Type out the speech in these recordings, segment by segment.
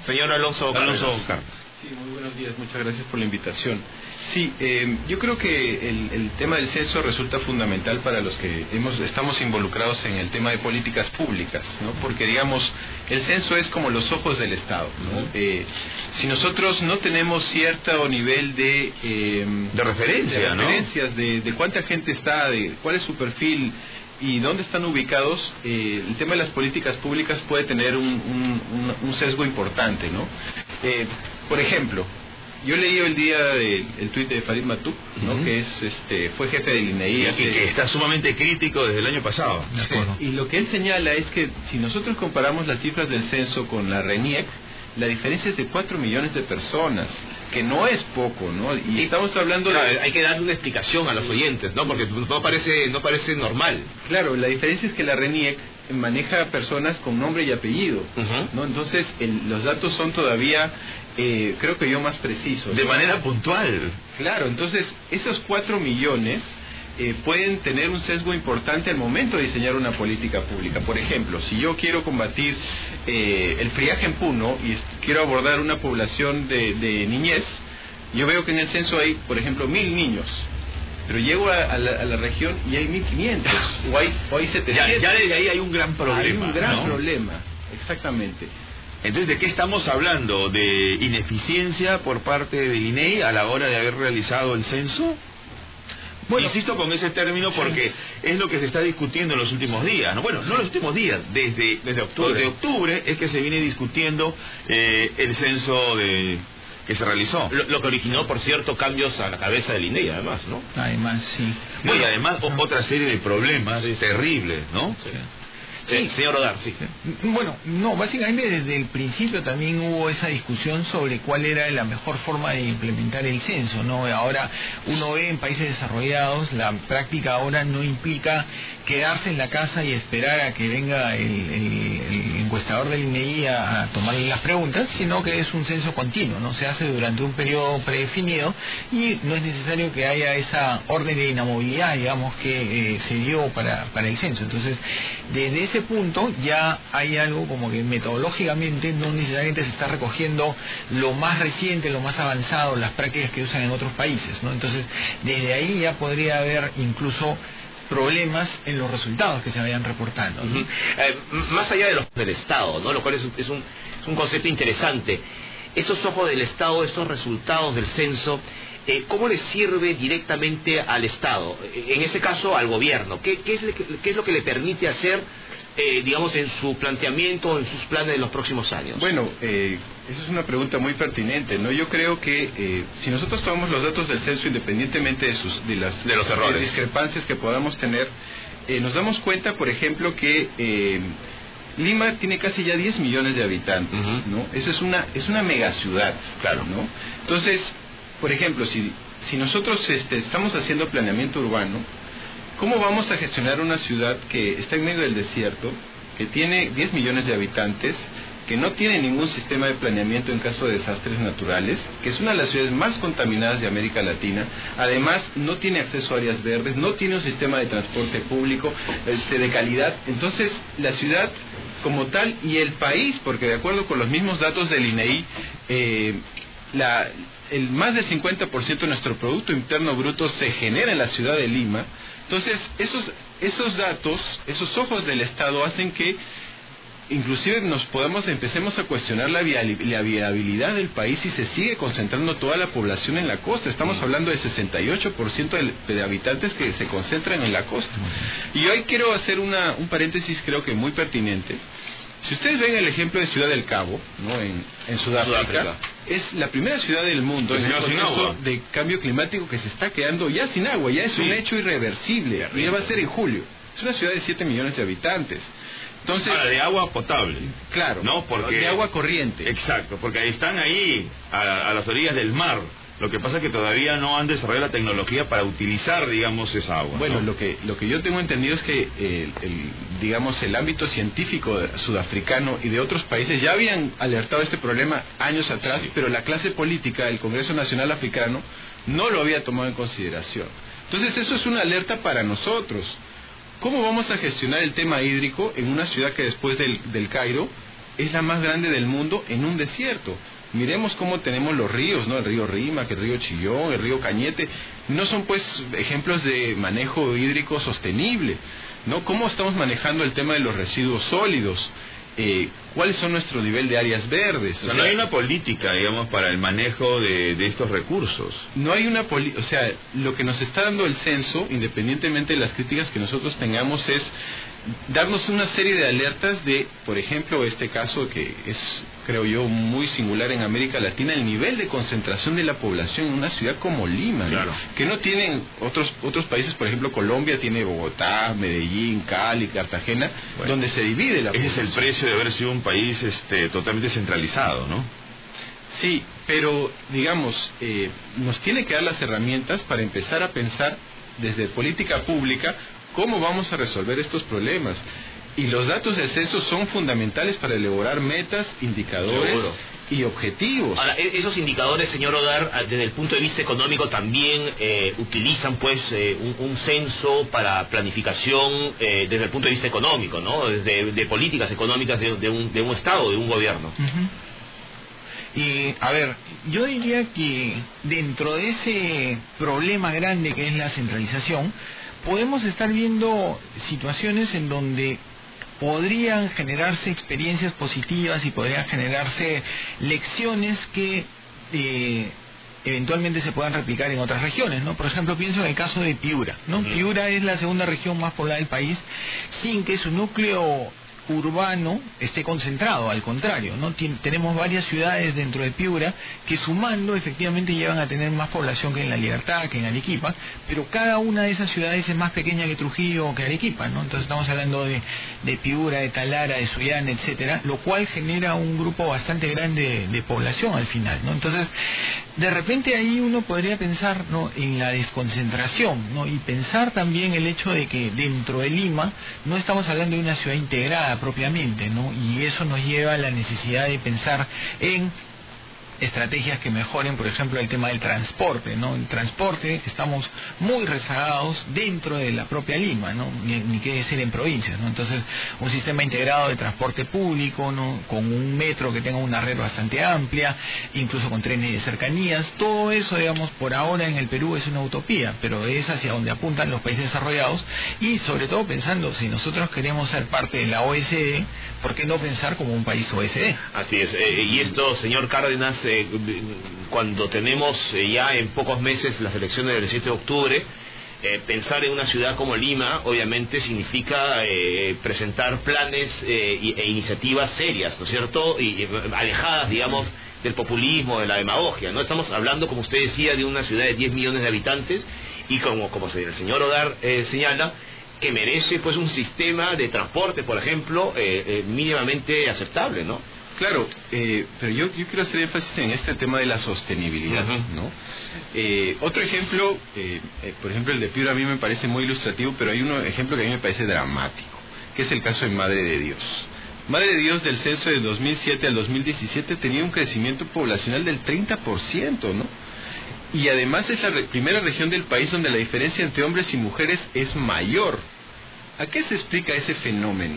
Señor Alonso Carlos. Sí, muy buenos días, muchas gracias por la invitación. Sí, yo creo que el tema del censo resulta fundamental para los que estamos involucrados en el tema de políticas públicas, ¿no? Porque, digamos, el censo es como los ojos del Estado, ¿no? Si nosotros no tenemos cierto nivel de referencias de cuánta gente está, de cuál es su perfil y dónde están ubicados, el tema de las políticas públicas puede tener un sesgo importante, ¿no? Por ejemplo, yo leí el día el tuit de Farid Matuk, ¿no? Que fue jefe del INEI. Y que está sumamente crítico desde el año pasado. Sí. Y lo que él señala es que si nosotros comparamos las cifras del censo con la RENIEC, la diferencia es de 4 millones de personas, que no es poco, ¿no? Y estamos hablando de... Hay que darle una explicación a los oyentes, ¿no? Porque no parece normal. Claro, la diferencia es que la RENIEC maneja personas con nombre y apellido, ¿no? Entonces, los datos son todavía, creo que yo, más precisos. De manera puntual. Claro, entonces, esos 4 millones... pueden tener un sesgo importante al momento de diseñar una política pública. Por ejemplo, si yo quiero combatir el friaje en Puno y quiero abordar una población de niñez, yo veo que en el censo hay, por ejemplo, 1000 niños, pero llego a la región y hay 1500 o hay 700. Ya desde ahí hay un gran problema. Hay un gran problema, exactamente. Entonces, ¿de qué estamos hablando? ¿De ineficiencia por parte del INEI a la hora de haber realizado el censo? Bueno, insisto con ese término porque es lo que se está discutiendo en los últimos días, ¿no? Bueno, no los últimos días, desde octubre es que se viene discutiendo el censo que se realizó. Lo que originó, por cierto, cambios a la cabeza del INEI, además, ¿no? Además, sí. Bueno, y además otra serie de problemas terribles, ¿no? Sí. Sí, señor Odar, sí. Bueno, no, básicamente desde el principio también hubo esa discusión sobre cuál era la mejor forma de implementar el censo, ¿no? Ahora uno ve en países desarrollados, la práctica ahora no implica quedarse en la casa y esperar a que venga el encuestador del INEI a tomarle las preguntas, sino que es un censo continuo, ¿no? Se hace durante un periodo predefinido y no es necesario que haya esa orden de inamovilidad, digamos, que se dio para el censo. Entonces, desde ese punto ya hay algo como que metodológicamente no necesariamente se está recogiendo lo más reciente, lo más avanzado, las prácticas que usan en otros países, ¿no? Entonces, desde ahí ya podría haber incluso problemas en los resultados que se vayan reportando, ¿no? Más allá de los del Estado, ¿no? Lo cual es un concepto interesante. Esos ojos del Estado, estos resultados del censo, ¿cómo le sirve directamente al Estado? En ese caso, al gobierno. ¿Qué es lo que le permite hacer, digamos, en su planteamiento, en sus planes de los próximos años? Bueno, esa es una pregunta muy pertinente, ¿no? Yo creo que si nosotros tomamos los datos del censo, independientemente de los errores, discrepancias que podamos tener, nos damos cuenta, por ejemplo, que Lima tiene casi ya 10 millones de habitantes, ¿no? Eso es una megaciudad, claro, ¿no? Entonces, por ejemplo, si nosotros estamos haciendo planeamiento urbano, ¿cómo vamos a gestionar una ciudad que está en medio del desierto, que tiene 10 millones de habitantes, que no tiene ningún sistema de planeamiento en caso de desastres naturales, que es una de las ciudades más contaminadas de América Latina, además no tiene acceso a áreas verdes, no tiene un sistema de transporte público de calidad? Entonces, la ciudad como tal y el país, porque de acuerdo con los mismos datos del INEI, el más del 50% de nuestro Producto Interno Bruto se genera en la ciudad de Lima. Entonces, esos datos, esos ojos del Estado hacen que inclusive empecemos a cuestionar la viabilidad del país si se sigue concentrando toda la población en la costa. Estamos hablando de 68% de habitantes que se concentran en la costa. Y hoy quiero hacer un paréntesis, creo que muy pertinente. Si ustedes ven el ejemplo de Ciudad del Cabo, ¿no? en Sudáfrica, es la primera ciudad del mundo en el proceso de cambio climático que se está quedando ya sin agua, ya es un hecho irreversible, y ya va a ser en julio. Es una ciudad de 7 millones de habitantes. Entonces, de agua potable. Claro, ¿no? De agua corriente. Exacto, porque están ahí a las orillas del mar. Lo que pasa es que todavía no han desarrollado la tecnología para utilizar, digamos, esa agua. Bueno, ¿no? lo que yo tengo entendido es que el ámbito científico sudafricano y de otros países ya habían alertado este problema años atrás, pero la clase política del Congreso Nacional Africano no lo había tomado en consideración. Entonces, eso es una alerta para nosotros. ¿Cómo vamos a gestionar el tema hídrico en una ciudad que después del Cairo es la más grande del mundo en un desierto. Miremos cómo tenemos los ríos, ¿no? El río Rímac, el río Chillón, el río Cañete. No son, pues, ejemplos de manejo hídrico sostenible, ¿no? ¿Cómo estamos manejando el tema de los residuos sólidos? ¿Cuáles son nuestro nivel de áreas verdes? O sea, no hay una política, digamos, para el manejo de estos recursos. No hay una política, o sea, lo que nos está dando el censo, independientemente de las críticas que nosotros tengamos, es darnos una serie de alertas de, por ejemplo, este caso que es, creo yo, muy singular en América Latina, el nivel de concentración de la población en una ciudad como Lima, claro, ¿no? Que no tienen otros países. Por ejemplo, Colombia tiene Bogotá, Medellín, Cali, Cartagena, bueno, donde se divide la población. Ese es el precio de haber sido un país totalmente centralizado, ¿no? Sí, pero digamos, nos tiene que dar las herramientas para empezar a pensar desde política pública cómo vamos a resolver estos problemas. Y los datos del censo son fundamentales para elaborar metas, indicadores, seguro, y objetivos. Ahora, esos indicadores, señor Odar, desde el punto de vista económico también utilizan pues un censo para planificación desde el punto de vista económico, ¿no? De políticas económicas de un Estado, de un gobierno. Y, a ver, yo diría que dentro de ese problema grande que es la centralización, podemos estar viendo situaciones en donde podrían generarse experiencias positivas y podrían generarse lecciones que eventualmente se puedan replicar en otras regiones, ¿no? Por ejemplo, pienso en el caso de Piura, ¿no? Piura es la segunda región más poblada del país, sin que su núcleo urbano esté concentrado, al contrario, ¿no? Tenemos varias ciudades dentro de Piura que sumando efectivamente llevan a tener más población que en La Libertad, que en Arequipa, pero cada una de esas ciudades es más pequeña que Trujillo o que Arequipa, ¿no? Entonces estamos hablando de Piura, de Talara, de Sullana, etcétera, lo cual genera un grupo bastante grande de población al final, ¿no? Entonces, de repente ahí uno podría pensar, ¿no?, en la desconcentración, ¿no? Y pensar también el hecho de que dentro de Lima no estamos hablando de una ciudad integrada propiamente, ¿no? Y eso nos lleva a la necesidad de pensar en estrategias que mejoren, por ejemplo, el tema del transporte, ¿no? En transporte estamos muy rezagados dentro de la propia Lima, ¿no? Ni qué decir en provincias, ¿no? Entonces, un sistema integrado de transporte público, ¿no?, con un metro que tenga una red bastante amplia, incluso con trenes de cercanías, todo eso, digamos, por ahora en el Perú es una utopía, pero es hacia donde apuntan los países desarrollados, y sobre todo pensando, si nosotros queremos ser parte de la OECD, ¿por qué no pensar como un país OECD? Así es, y esto, señor Cárdenas, cuando tenemos ya en pocos meses las elecciones del 7 de octubre, pensar en una ciudad como Lima obviamente significa presentar planes e iniciativas serias, ¿no es cierto? Y alejadas, digamos, del populismo, de la demagogia, ¿no? Estamos hablando, como usted decía, de una ciudad de 10 millones de habitantes y como el señor Odar señala, que merece pues un sistema de transporte, por ejemplo, mínimamente aceptable, ¿no? Claro, pero yo quiero hacer énfasis en este tema de la sostenibilidad, ¿no? Otro ejemplo, por ejemplo, el de Piura a mí me parece muy ilustrativo, pero hay un ejemplo que a mí me parece dramático, que es el caso de Madre de Dios. Madre de Dios, del censo de 2007 al 2017 tenía un crecimiento poblacional del 30%, ¿no? Y además es la primera región del país donde la diferencia entre hombres y mujeres es mayor. ¿A qué se explica ese fenómeno?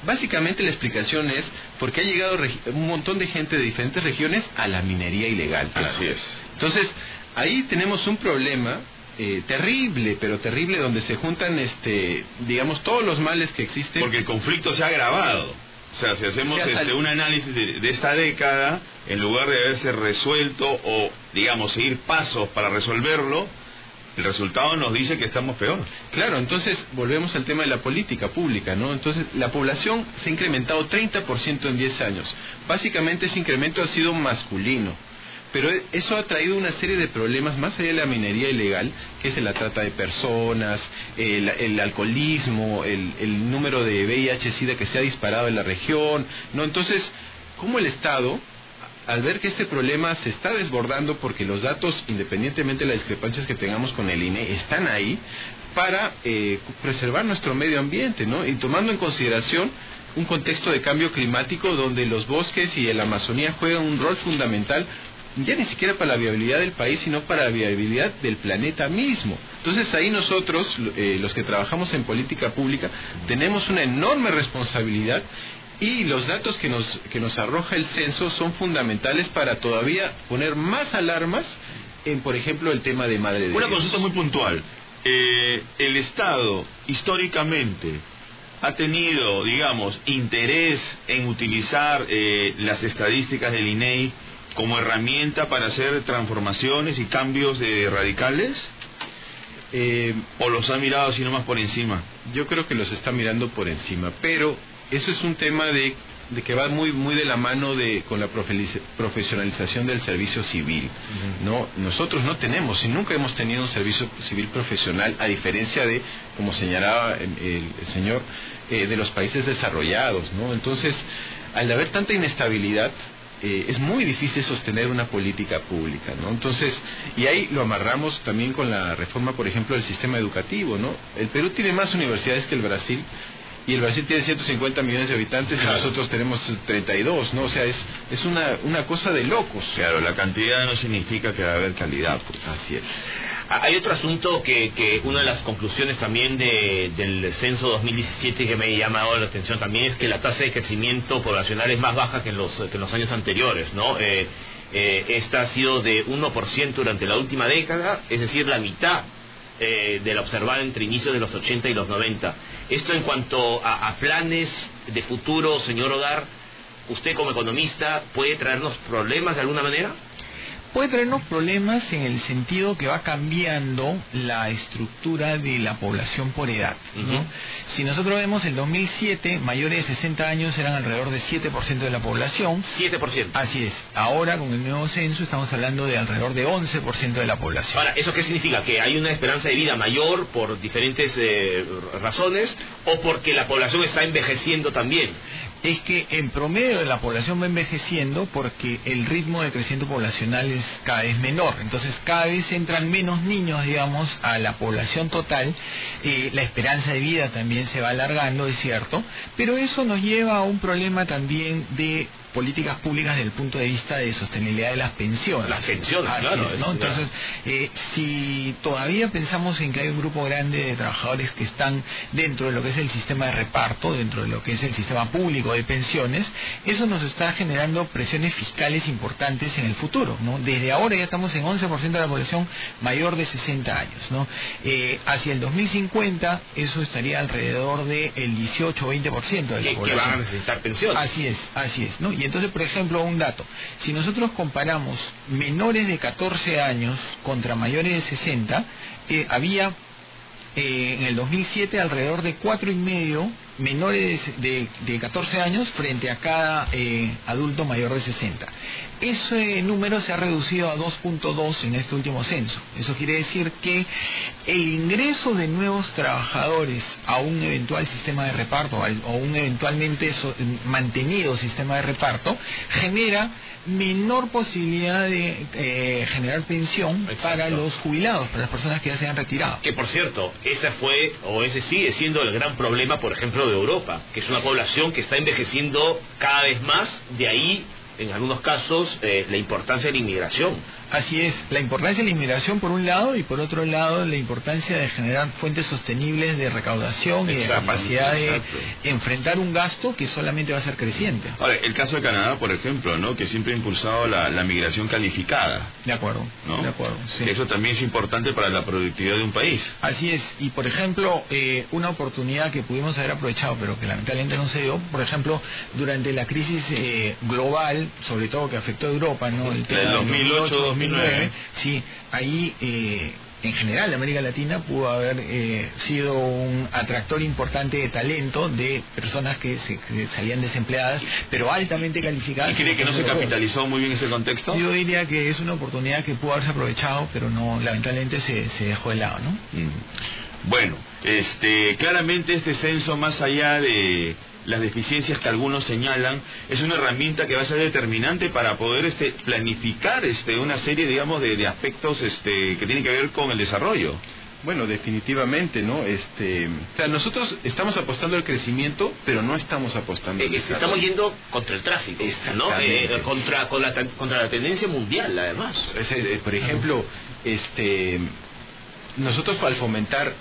Básicamente la explicación es porque ha llegado un montón de gente de diferentes regiones a la minería ilegal. Así es. Entonces, ahí tenemos un problema terrible, pero terrible, donde se juntan, digamos, todos los males que existen. Porque el conflicto se ha agravado. O sea, si hacemos un análisis de esta década, en lugar de haberse resuelto o, digamos, seguir pasos para resolverlo, el resultado nos dice que estamos peor. Claro, entonces volvemos al tema de la política pública, ¿no? Entonces la población se ha incrementado 30% en 10 años. Básicamente ese incremento ha sido masculino, pero eso ha traído una serie de problemas más allá de la minería ilegal, que es la trata de personas, el alcoholismo, el número de VIH-Sida que se ha disparado en la región, ¿no? Entonces, ¿cómo el Estado, al ver que este problema se está desbordando, porque los datos, independientemente de las discrepancias que tengamos con el INE, están ahí para preservar nuestro medio ambiente, ¿no? Y tomando en consideración un contexto de cambio climático donde los bosques y la Amazonía juegan un rol fundamental, ya ni siquiera para la viabilidad del país, sino para la viabilidad del planeta mismo. Entonces ahí nosotros, los que trabajamos en política pública, tenemos una enorme responsabilidad Y los datos que nos arroja el censo son fundamentales para todavía poner más alarmas en, por ejemplo, el tema de Madre de Dios. Una consulta muy puntual. El Estado, históricamente, ha tenido, digamos, interés en utilizar las estadísticas del INEI como herramienta para hacer transformaciones y cambios radicales, o los ha mirado así nomás por encima. Yo creo que los está mirando por encima, pero eso es un tema de que va muy de la mano con la profesionalización del servicio civil. No, nosotros no tenemos y nunca hemos tenido un servicio civil profesional, a diferencia de, como señalaba el señor, de los países desarrollados, ¿no? Entonces, al haber tanta inestabilidad, es muy difícil sostener una política pública, ¿no? Entonces, y ahí lo amarramos también con la reforma, por ejemplo, del sistema educativo, ¿no? El Perú tiene más universidades que el Brasil, y el Brasil tiene 150 millones de habitantes, claro, y nosotros tenemos 32, ¿no? O sea, es una cosa de locos. Claro, la cantidad no significa que va a haber calidad, pues. Así es. Hay otro asunto que una de las conclusiones también del censo 2017 que me ha llamado la atención también es que la tasa de crecimiento poblacional es más baja que en los años anteriores, ¿no? Esta ha sido de 1% durante la última década, es decir, la mitad de la observada entre inicios de los 80 y los 90. Esto en cuanto a planes de futuro, señor Odar, ¿usted como economista puede traernos problemas de alguna manera? Puede traernos problemas en el sentido que va cambiando la estructura de la población por edad, ¿no? Si nosotros vemos el 2007, mayores de 60 años eran alrededor de 7% de la población. 7%. Así es. Ahora, con el nuevo censo, estamos hablando de alrededor de 11% de la población. Ahora, ¿eso qué significa? ¿Que hay una esperanza de vida mayor por diferentes razones o porque la población está envejeciendo también? Es que en promedio la población va envejeciendo porque el ritmo de crecimiento poblacional es cada vez menor. Entonces cada vez entran menos niños, digamos, a la población total. La esperanza de vida también se va alargando, es cierto, pero eso nos lleva a un problema también de políticas públicas desde el punto de vista de sostenibilidad de las pensiones. Las pensiones, así claro. Es, ¿no? Entonces, si todavía pensamos en que hay un grupo grande de trabajadores que están dentro de lo que es el sistema de reparto, dentro de lo que es el sistema público de pensiones, eso nos está generando presiones fiscales importantes en el futuro, ¿no? Desde ahora ya estamos en 11% de la población mayor de 60 años, ¿no? Hacia el 2050 eso estaría alrededor del 18 o 20% de la población. Que van a necesitar pensiones. Así es, ¿no? Y entonces, por ejemplo, un dato. Si nosotros comparamos menores de 14 años contra mayores de 60, había en el 2007 alrededor de 4,5 menores de 14 años frente a cada adulto mayor de 60. Ese número se ha reducido a 2.2 en este último censo. Eso quiere decir que el ingreso de nuevos trabajadores a un eventual sistema de reparto o un eventualmente mantenido sistema de reparto genera menor posibilidad de generar pensión. Exacto. Para los jubilados, para las personas que ya se han retirado. Que por cierto, ese sigue siendo el gran problema, por ejemplo, de Europa, que es una población que está envejeciendo cada vez más, de ahí en algunos casos la importancia de la inmigración. Así es, la importancia de la inmigración por un lado, y por otro lado la importancia de generar fuentes sostenibles de recaudación y de capacidad de enfrentar un gasto que solamente va a ser creciente. Ahora, el caso de Canadá, por ejemplo, ¿no? Que siempre ha impulsado la migración calificada. De acuerdo, ¿no? De acuerdo, sí. Eso también es importante para la productividad de un país. Así es, y por ejemplo, una oportunidad que pudimos haber aprovechado, pero que lamentablemente no se dio, por ejemplo, durante la crisis global, sobre todo que afectó a Europa, ¿no? El tema del 2008-2009. Sí, ahí en general América Latina pudo haber sido un atractor importante de talento de personas que salían desempleadas, pero altamente calificadas. ¿Y cree que no se capitalizó muy bien ese contexto? Yo diría que es una oportunidad que pudo haberse aprovechado, pero no, lamentablemente se dejó de lado, ¿no? Bueno, claramente este censo, más allá de las deficiencias que algunos señalan, es una herramienta que va a ser determinante para poder planificar una serie, digamos, de aspectos que tienen que ver con el desarrollo. Bueno, definitivamente, ¿no? O sea, nosotros estamos apostando al crecimiento, pero no estamos apostando al desarrollo. Estamos yendo contra el tráfico, ¿no? Contra la tendencia mundial, además. Por ejemplo, nosotros al fomentar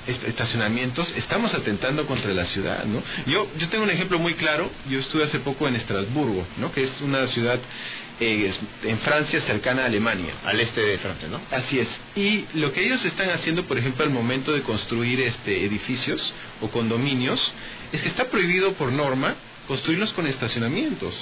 estacionamientos estamos atentando contra la ciudad, ¿no? Yo tengo un ejemplo muy claro. Yo estuve hace poco en Estrasburgo, ¿no? Que es una ciudad en Francia, cercana a Alemania, al este de Francia, ¿no? Así es. Y lo que ellos están haciendo, por ejemplo, al momento de construir edificios o condominios, es que está prohibido por norma construirlos con estacionamientos.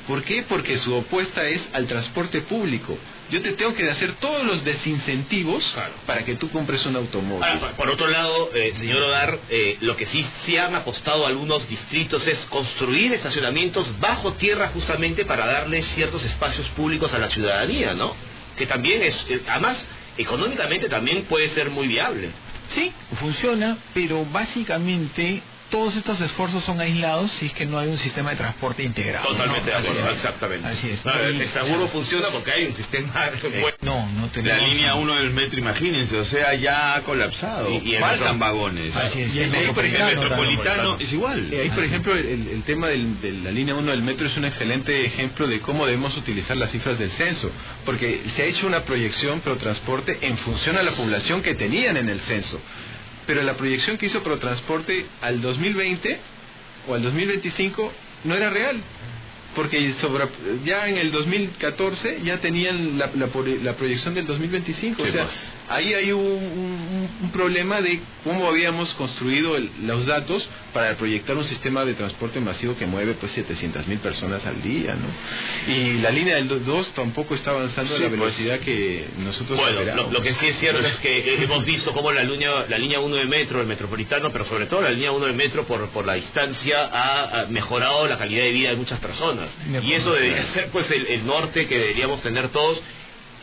¿Por qué? Porque su opuesta es al transporte público. Yo te tengo que hacer todos los desincentivos para que tú compres un automóvil. Ahora, por otro lado, señor Odar, lo que sí han apostado algunos distritos es construir estacionamientos bajo tierra justamente para darle ciertos espacios públicos a la ciudadanía, ¿no? Que también además, económicamente también puede ser muy viable. Sí, funciona, pero básicamente todos estos esfuerzos son aislados si es que no hay un sistema de transporte integrado. Totalmente de acuerdo, Así es. exactamente. Así es. El seguro funciona porque hay un sistema... No tenemos... La línea 1 del metro, imagínense, o sea, ya ha colapsado. Y faltan vagones. Así es. Y el metropolitano es igual. Ahí, por ejemplo, el tema de la línea 1 del metro es un excelente ejemplo de cómo debemos utilizar las cifras del censo, porque se ha hecho una proyección Protransporte en función a la población que tenían en el censo. Pero la proyección que hizo Protransporte al 2020 o al 2025 no era real, porque ya en el 2014 ya tenían la proyección del 2025. Sí, o sea, pues, ahí hay un problema de cómo habíamos construido los datos para proyectar un sistema de transporte masivo que mueve pues 700,000 personas al día, ¿no? Y la línea del 2 tampoco está avanzando a la velocidad que nosotros esperábamos. Lo que sí es cierto es que hemos visto cómo la línea 1 de metro, el metropolitano, pero sobre todo la línea 1 de metro por la distancia ha mejorado la calidad de vida de muchas personas. Y eso debería ser pues el norte que deberíamos tener todos,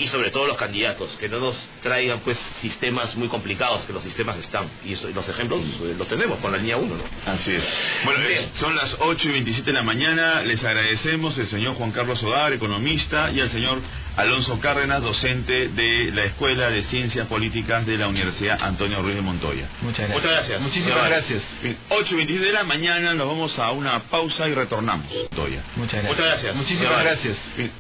y sobre todo los candidatos, que no nos traigan pues sistemas muy complicados, que los sistemas están, y los ejemplos los tenemos con la línea 1, ¿no? Así es. Bueno, son las 8:27 de la mañana. Les agradecemos al señor Juan Carlos Odar, economista, y al señor Alonso Cárdenas, docente de la Escuela de Ciencias Políticas de la Universidad Antonio Ruiz de Montoya. Muchas gracias. Muchísimas gracias. 8:27 de la mañana, nos vamos a una pausa y retornamos. Muchas gracias. Muchas gracias. Muchísimas gracias.